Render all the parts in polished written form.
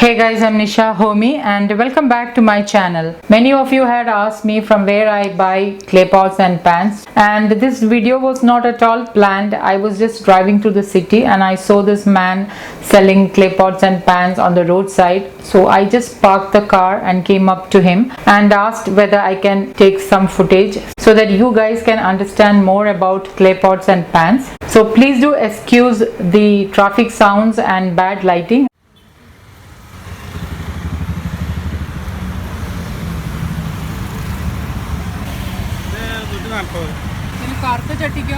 Hey guys, I'm Nisa Homey and welcome back to my channel. Many of you had asked me from where I buy clay pots and pans, and this video was not at all planned. I was just driving through the city and I saw this man selling clay pots and pans on the roadside. So I just parked the car and came up to him and asked whether I can take some footage so that you guys can understand more about clay pots and pans. So please do excuse the traffic sounds and bad lighting. കറുത്ത ചട്ടിക്കോ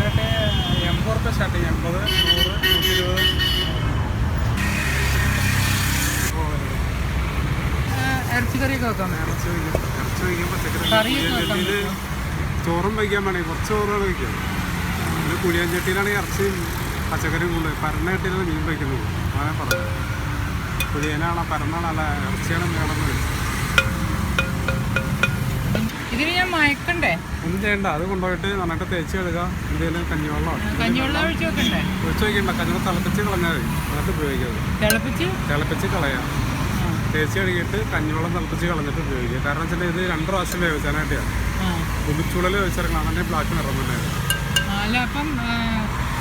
₹80 starting 80, 100, 120. ഇറച്ചിക്കറിയൊക്കെ വെക്കാം. ചോറും വയ്ക്കാൻ വേണമെങ്കിൽ കുറച്ച് ചോറാണ് വയ്ക്കുക. പിന്നെ കുഴിയൻചട്ടിയിലാണെങ്കിൽ ഇറച്ചിയും പച്ചക്കറിയും കൊണ്ട് പരന്ന ചട്ടിയിലാണ് മീൻ വയ്ക്കുന്നത്. അങ്ങനെ പറഞ്ഞു കുഴിയനാണോ പരന്നാണോ അല്ല ഇറച്ചിയാണ് വേണമെന്ന്. ഇതിന് ഞാൻ മയക്കണ്ടേ? ഒന്നും ചെയ്യണ്ട, അത് കൊണ്ടുപോയിട്ട് നന്നായിട്ട് തേച്ച് കഴുകുക. എന്തെങ്കിലും കഞ്ഞിവെള്ളം ഒഴിച്ച് വെക്കണ്ടേ? ഒഴിച്ച് വയ്ക്കണ്ട, കഞ്ഞിവെള്ളം തിളപ്പിച്ച് കളഞ്ഞാൽ മതി. എന്നിട്ട് ഉപയോഗിക്കുക. തിളപ്പിച്ച് കളയാം. തേച്ച് കഴുകിയിട്ട് കഞ്ഞിവെള്ളം തിളപ്പിച്ച് കളഞ്ഞിട്ട് ഉപയോഗിക്കുക. കാരണം വെച്ചാൽ ഇത് 2 പ്രാവശ്യം വേവിച്ചാനായിട്ടാണ്. ഉമിച്ചുളൽ വേവിച്ചിറങ്ങണം, അങ്ങനെ ബ്ലാക്ക് നിറം തന്നെ. അല്ല, അപ്പം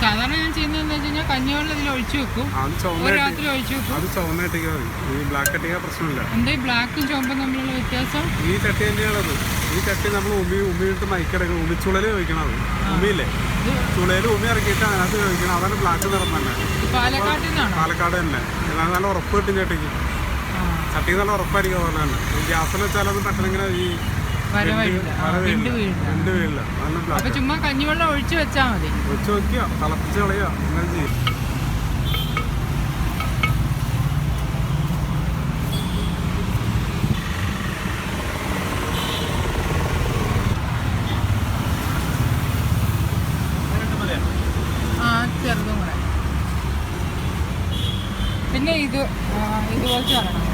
സാധാരണ ഞാൻ ചെയ്യുന്നതെന്ന് വെച്ച് കഴിഞ്ഞാൽ കഞ്ഞിവെള്ളം ഇതിൽ ഒഴിച്ചു വെക്കും. അത് ചുവന്നായിട്ടേക്ക് മതി. ഈ ബ്ലാക്ക് ചട്ടിക്ക് പ്രശ്നമില്ല. എന്താ ഈ ബ്ലാക്കും ചുവപ്പും തമ്മിലുള്ള വ്യത്യാസം? ഈ ചട്ടി തന്നെയാണത്. ഈ ചട്ടി നമ്മൾ ഉമിയിട്ട് മൈക്കിടക്കണം. ഉമിച്ചുളൽ ചോദിക്കണം. അത് ഉമിയില്ലേ, ചുളയിൽ ഉമി ഇറക്കിയിട്ട് അതിനകത്ത് ചോദിക്കണം. അതാണ് ബ്ലാക്ക് നിറം തന്നെ. പാലക്കാട് തന്നെ. നല്ല ഉറപ്പ് കിട്ടും ചട്ടിക്ക്. ചട്ടിക്ക് നല്ല ഉറപ്പായിരിക്കും. അതുപോലെ തന്നെ ഗ്യാസിൽ വെച്ചാൽ അത് പെട്ടെന്നിങ്ങനെ ഈ വീഴില്ല. ചുമ്മാ കഞ്ഞിവെള്ളം ഒഴിച്ചു വെച്ചാൽ മതി. ഒഴിച്ചു വെക്കുക, തിളപ്പിച്ച് കളയുക, അങ്ങനെ ചെയ്യും. ചെറുതും കൂടെ. പിന്നെ ഇതുപോലത്തെ തരണം.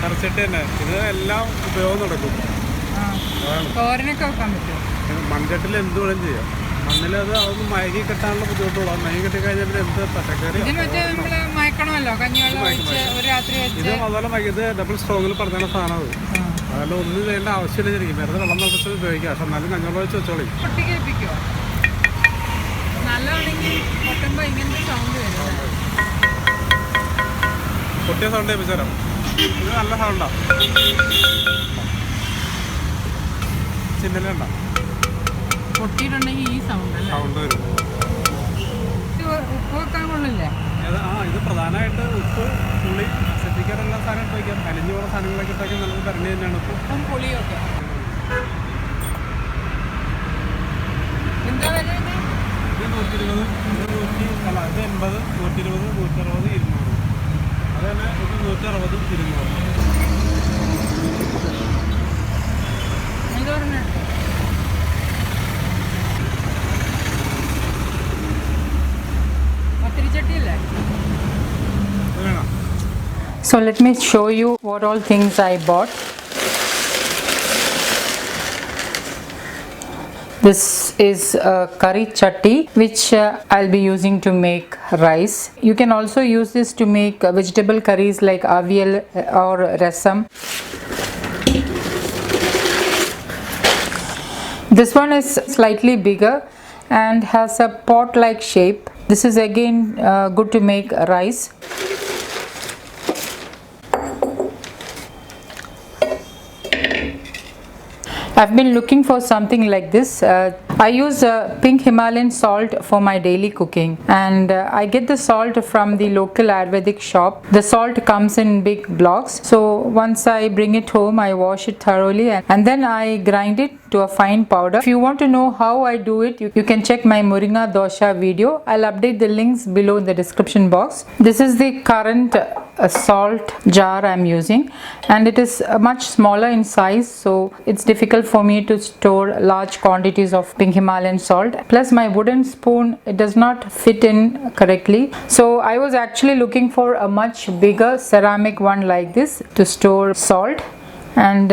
കറിച്ചട്ടി തന്നെ. ഇത് എല്ലാം ഉപയോഗം നടക്കും. തോരനൊക്കെ വെക്കാൻ പറ്റും. മൺചട്ടിൽ എന്ത് വേണം ചെയ്യാം. മണ്ണിലത് അതൊന്ന് മയക്കി കെട്ടാനുള്ള ബുദ്ധിമുട്ടുള്ളൂ. മയക്കി കെട്ടി കഴിഞ്ഞാൽ എന്ത് പച്ചക്കറി മയക്കണമല്ലോ. ഇത് അതുപോലെ ഇത് ഡബിൾ സ്ട്രോങ്ങിൽ പറഞ്ഞ സാധനം. അത് അതെല്ലാം ഒന്നും ചെയ്യേണ്ട ആവശ്യമില്ല. ശരിക്കും വെറുതെ വെള്ളം തിളപ്പിച്ച് ഉപയോഗിക്കാം. പക്ഷെ എന്നാലും കഞ്ഞോളം വെച്ച് വെച്ചോളി. പൊട്ടിയ സൗണ്ട് കേൾപ്പിച്ചാലോ? ഇത് നല്ല സൗണ്ടാ. ചിന്നലുണ്ട പൊട്ടിയിട്ടുണ്ടെങ്കിൽ ഈ സൗണ്ട് വരും. ഉപ്പ് വെക്കാൻ കൊള്ളില്ലേ? ഇത് പ്രധാനമായിട്ട് ഉപ്പ്, പുളി, ശ്രദ്ധിക്കാൻ എല്ലാ സാധനം ഇട്ട് വയ്ക്കാം. അലിഞ്ഞു പോകുന്ന സാധനങ്ങളൊക്കെ ഇട്ടാക്കി നല്ലത് തരണി തന്നെയാണ്. ഉപ്പും പുളിയൊക്കെ എന്താ വില? ഇത് 120, ഇത് 80, 120, 160, 200. അതന്നെ ഇത് 160, 200. So let me show you what all things I bought. This is a curry chatti which I'll be using to make rice. You can also use this to make vegetable curries like avial or rasam. This one is slightly bigger and has a pot-like shape. This is again good to make rice. I've been looking for something like this. I use pink Himalayan salt for my daily cooking, and I get the salt from the local Ayurvedic shop. The salt comes in big blocks, so once I bring it home I wash it thoroughly and then I grind it to a fine powder. If you want to know how I do it, you can check my Moringa dosha video. I'll update the links below in the description box. This is the current salt jar I'm using, and it is much smaller in size, so it's difficult for me to store large quantities of pink Himalayan salt. Plus my wooden spoon, it does not fit in correctly, so I was actually looking for a much bigger ceramic one like this to store salt. And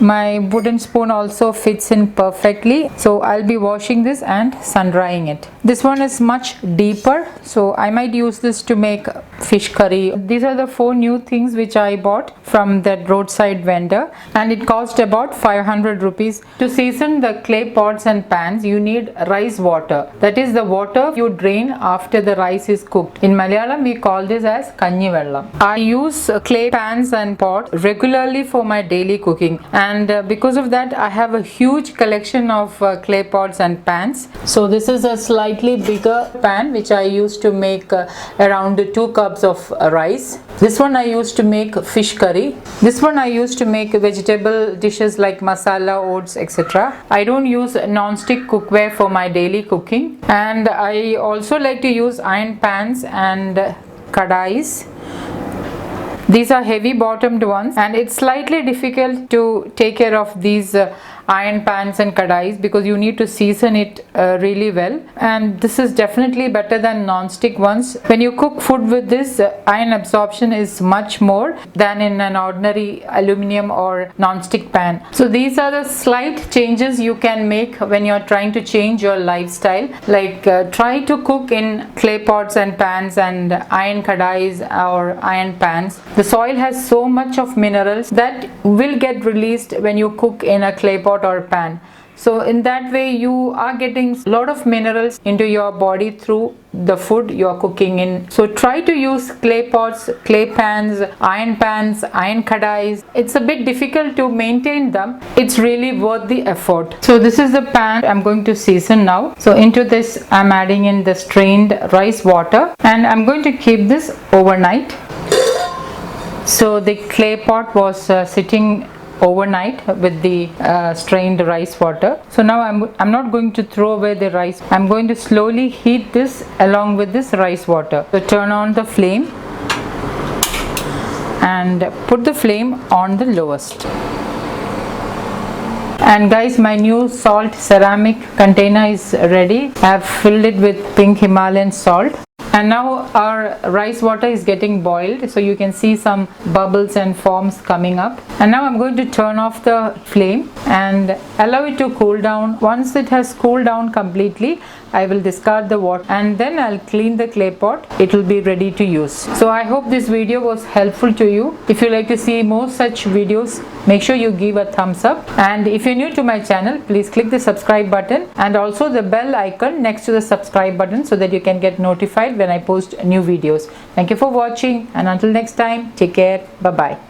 My wooden spoon also fits in perfectly, so I'll be washing this and sun drying it. This one is much deeper, so I might use this to make fish curry. These are the 4 new things which I bought from that roadside vendor, and it cost about 500 rupees. To season the clay pots and pans, you need rice water. That is the water you drain after the rice is cooked. In Malayalam, we call this as kanji vellam. I use clay pans and pots regularly for my daily cooking, and because of that I have a huge collection of clay pots and pans. So this is a slightly bigger pan which I use to make around 2 cups of rice. This one I use to make fish curry. This one I use to make vegetable dishes like masala, oats, etc. I don't use non-stick cookware for my daily cooking, and I also like to use iron pans and kadais. These are heavy bottomed ones, and it's slightly difficult to take care of these iron pans and kadais because you need to season it really well, and this is definitely better than non-stick ones. When you cook food with this, iron absorption is much more than in an ordinary aluminum or non-stick pan. So these are the slight changes you can make when you're trying to change your lifestyle, like try to cook in clay pots and pans and iron kadais or iron pans. The soil has so much of minerals that will get released when you cook in a clay pot or pan. So in that way you are getting a lot of minerals into your body through the food you are cooking in. So try to use clay pots, clay pans, iron kadais. It's a bit difficult to maintain them. It's really worth the effort. So this is the pan I'm going to season now. So into this I'm adding in the strained rice water, and I'm going to keep this overnight. So the clay pot was sitting overnight with the strained rice water. So now I'm not going to throw away the rice. I'm going to slowly heat this along with this rice water. So turn on the flame and put the flame on the lowest. And guys, my new salt ceramic container is ready. I have filled it with pink Himalayan salt. And now our rice water is getting boiled, so you can see some bubbles and foams coming up. And now I'm going to turn off the flame and allow it to cool down. Once it has cooled down completely, I will discard the water and then I'll clean the clay pot. It will be ready to use. So I hope this video was helpful to you. If you like to see more such videos, make sure you give a thumbs up. And if you're new to my channel, please click the subscribe button and also the bell icon next to the subscribe button so that you can get notified when I post new videos. Thank you for watching, and until next time, take care. Bye bye.